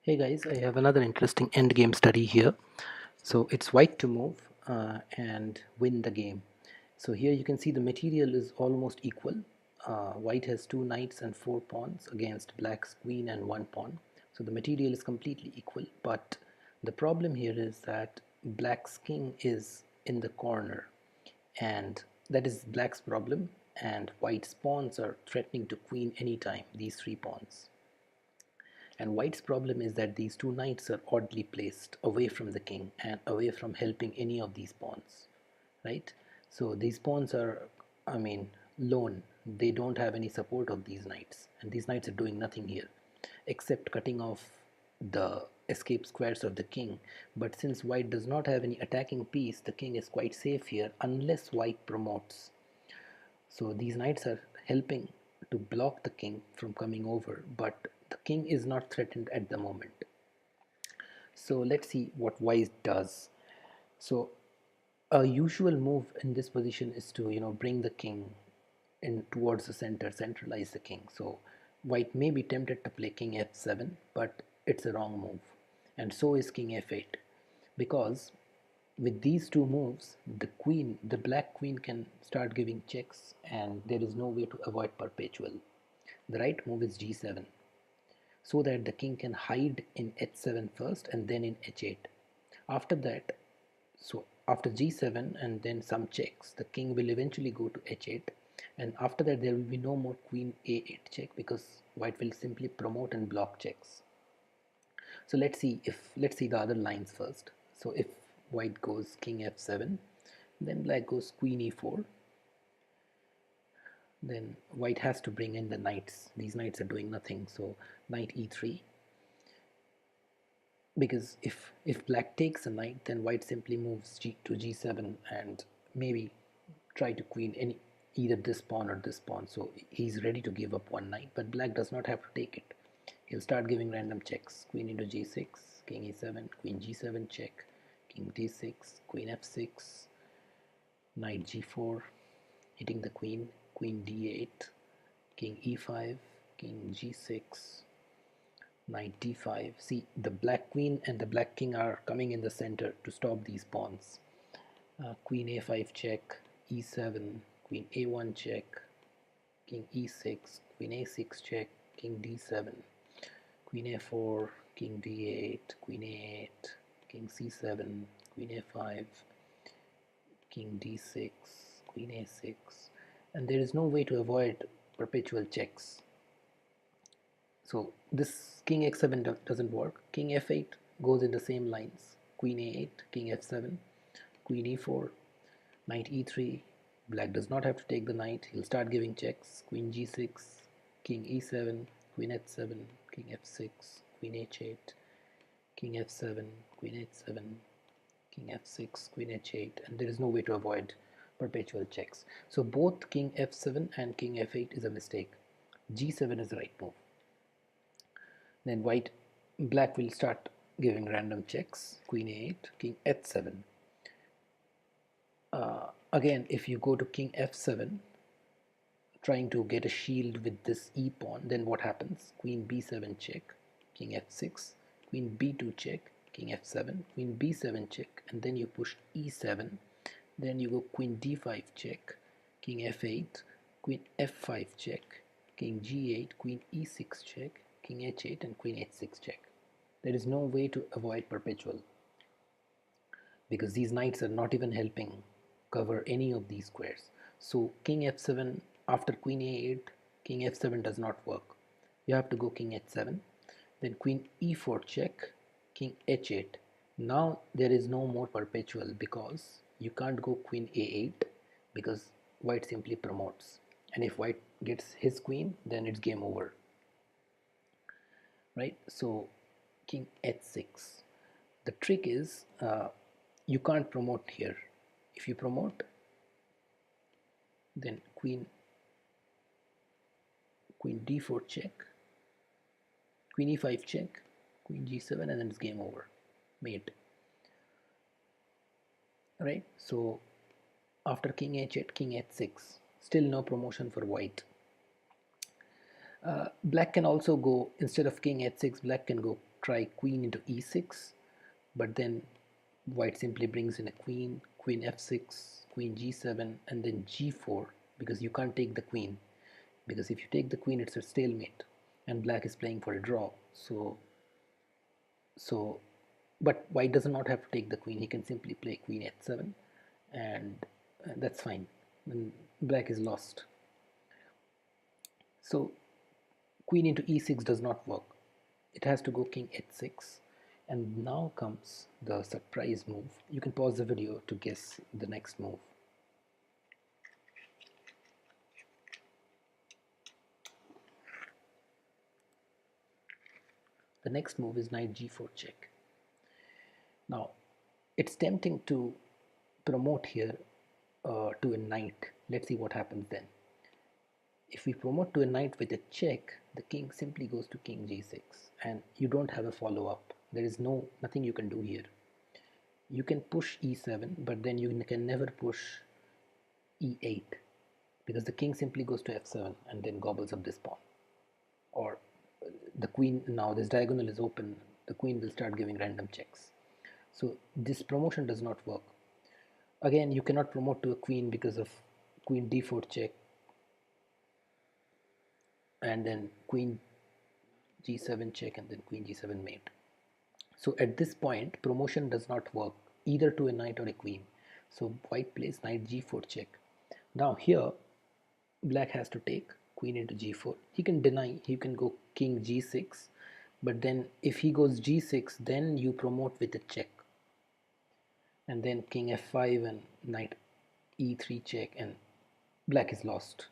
Hey guys, I have another interesting endgame study here. So it's white to move and win the game. So here you can see the material is almost equal. White has two knights and four pawns against black's queen and one pawn. So the material is completely equal. But the problem here is that black's king is in the corner, and that is black's problem. And white's pawns are threatening to queen anytime. These three pawns. And White's problem is that these two knights are oddly placed away from the king and away from helping any of these pawns, right? So these pawns are, lone. They don't have any support of these knights, and these knights are doing nothing here except cutting off the escape squares of the king. But since White does not have any attacking piece, the king is quite safe here unless White promotes. So these knights are helping to block the king from coming over, but the king is not threatened at the moment. So let's see what white does. So a usual move in this position is to bring the king in towards the center, centralize the king. So white may be tempted to play king f7, but it's a wrong move, and so is king f8, because with these two moves, the black queen can start giving checks, and there is no way to avoid perpetual. The right move is g7, so that the king can hide in h7 first and then in h8. After that, so after g7 and then some checks, the king will eventually go to h8, and after that there will be no more queen a8 check because white will simply promote and block checks. So let's see the other lines first. So if white goes king f7, then black goes queen e4, then white has to bring in the knights. These knights are doing nothing, so knight e3, because if black takes a knight, then white simply moves to g7 and maybe try to queen any either this pawn or this pawn. So he's ready to give up one knight, but black does not have to take it. He'll start giving random checks: queen into g6, king e7, queen g7 check, king d6, queen f6, knight g4, hitting the queen, queen d8, king e5, king g6, knight d5. See, the black queen and the black king are coming in the center to stop these pawns. Queen a5 check, e7, queen a1 check, king e6, queen a6 check, king d7, queen a4, king d8, queen a8, king c7, queen a5, king d6, queen a6, and there is no way to avoid perpetual checks. So this king x7 doesn't work. King f8 goes in the same lines. Queen a8, king f7, queen e4, knight e3. Black does not have to take the knight. He'll start giving checks. Queen g6, king e7, queen h7, king f6, queen h8, king f7, queen h7, king f6, queen h8, and there is no way to avoid perpetual checks. So both king f7 and king f8 is a mistake. g7 is the right move. Then black will start giving random checks. Queen a8, king h7. Again, if you go to king f7, trying to get a shield with this e pawn, then what happens? Queen b7 check, king f6, queen b2 check, king f7, queen b7 check, and then you push e7. Then you go queen d5 check, king f8, queen f5 check, king g8, queen e6 check, king h8, and queen h6 check. There is no way to avoid perpetual, because these knights are not even helping cover any of these squares. So king f7 after queen a8, king f7 does not work. You have to go king h7, then queen e4 check, king h8. Now there is no more perpetual because you can't go queen a8 because white simply promotes. And if white gets his queen, then it's game over. Right? So king h6. The trick is you can't promote here. If you promote, then queen d4 check, queen e5 check, queen g7, and then it's game over, mate. Right? So after king h8, king h6, still no promotion for white. Black can also go, instead of king h6, black can go try queen into e6, but then white simply brings in a queen, queen f6, queen g7, and then g4, because you can't take the queen, because if you take the queen it's a stalemate and black is playing for a draw. So but white does not have to take the queen, he can simply play queen h7, and that's fine, and black is lost. So queen into e6 does not work, it has to go king h6, and now comes the surprise move. You can pause the video to guess the next move. The next move is knight g4 check. Now it's tempting to promote here to a knight. Let's see what happens then. If we promote to a knight with a check, the king simply goes to king g6, and you don't have a follow-up. There is nothing you can do here. You can push e7, but then you can never push e8, because the king simply goes to f7 and then gobbles up this pawn. Or the queen, now this diagonal is open, the queen will start giving random checks. So this promotion does not work. Again, you cannot promote to a queen because of queen d4 check, and then queen g7 check, and then queen g7 mate. So at this point promotion does not work either to a knight or a queen. So white plays knight g4 check. Now here black has to take queen into g4. He can deny, he can go king g6, but then if he goes g6, then you promote with a check, and then king f5 and knight e3 check, and black is lost.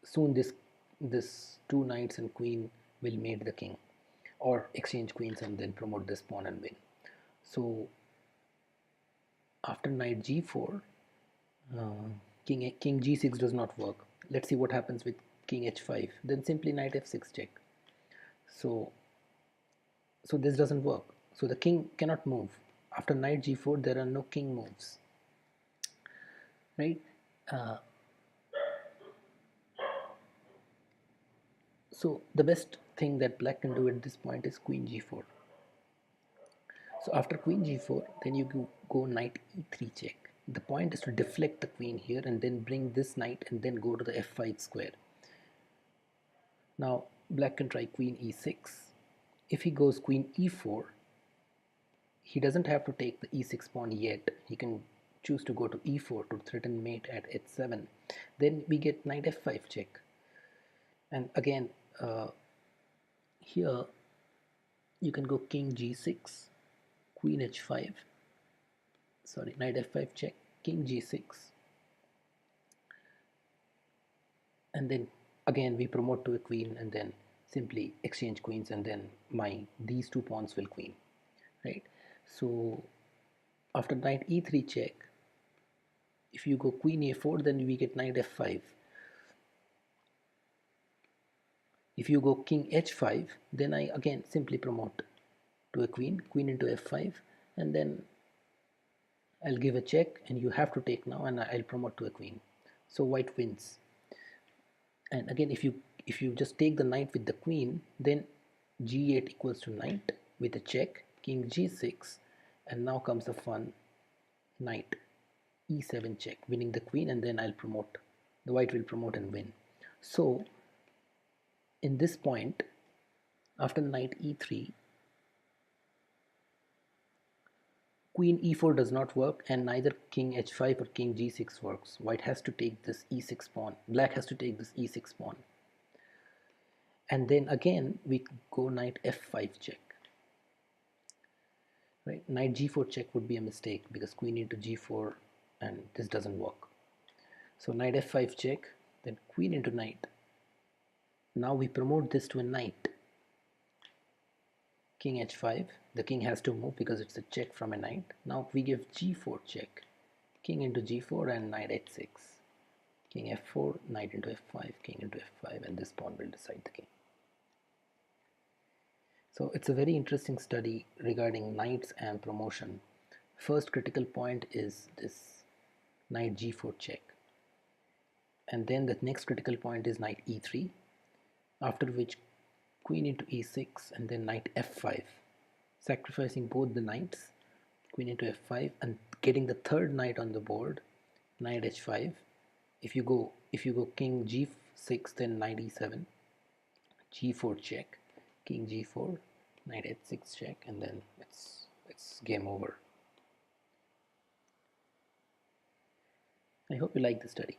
Soon this two knights and queen will mate the king, or exchange queens and then promote this pawn and win. So after knight g4, king g6 does not work. Let's see what happens with king h5. Then simply knight f6 check. So this doesn't work. So the king cannot move. After knight g4, there are no king moves, right? Uh, so the best thing that black can do at this point is queen g4. So after queen g4, then you go knight e3 check. The point is to deflect the queen here and then bring this knight and then go to the f5 square. Now black can try queen e6. If he goes queen e4, he doesn't have to take the e6 pawn yet. He can choose to go to e4 to threaten mate at h7. Then we get knight f5 check. And again, here you can go king g6, queen h5, sorry, knight f5 check, king g6, and then again we promote to a queen and then simply exchange queens, and then these two pawns will queen, right? So after knight e3 check, if you go queen a4, then we get knight f5. If you go king h5, then I again simply promote to a queen, queen into f5, and then I'll give a check and you have to take now, and I'll promote to a queen. So white wins. And again, if you just take the knight with the queen, then g8 equals to knight with a check, king g6, and now comes the fun, knight e7 check, winning the queen, and then I'll promote. The white will promote and win. So in this point, after knight e3, queen e4 does not work, and neither king h5 or king g6 works. White has to take this e6 pawn. Black has to take this e6 pawn. And then again we go knight f5 check. Right? Knight g4 check would be a mistake because queen into g4, and this doesn't work. So knight f5 check, then queen into knight. Now we promote this to a knight. King h5, the king has to move because it's a check from a knight. Now we give g4 check, king into g4 and knight h6, king f4, knight into f5, king into f5, and this pawn will decide the game. So it's a very interesting study regarding knights and promotion. First critical point is this knight g4 check, and then the next critical point is knight e3, after which queen into e6 and then knight f5. sacrificing both the knights, queen into f5, and getting the third knight on the board, knight h5. If you go king g6, then knight e7, g4 check, king g4, knight h6 check, and then it's game over. I hope you like the study.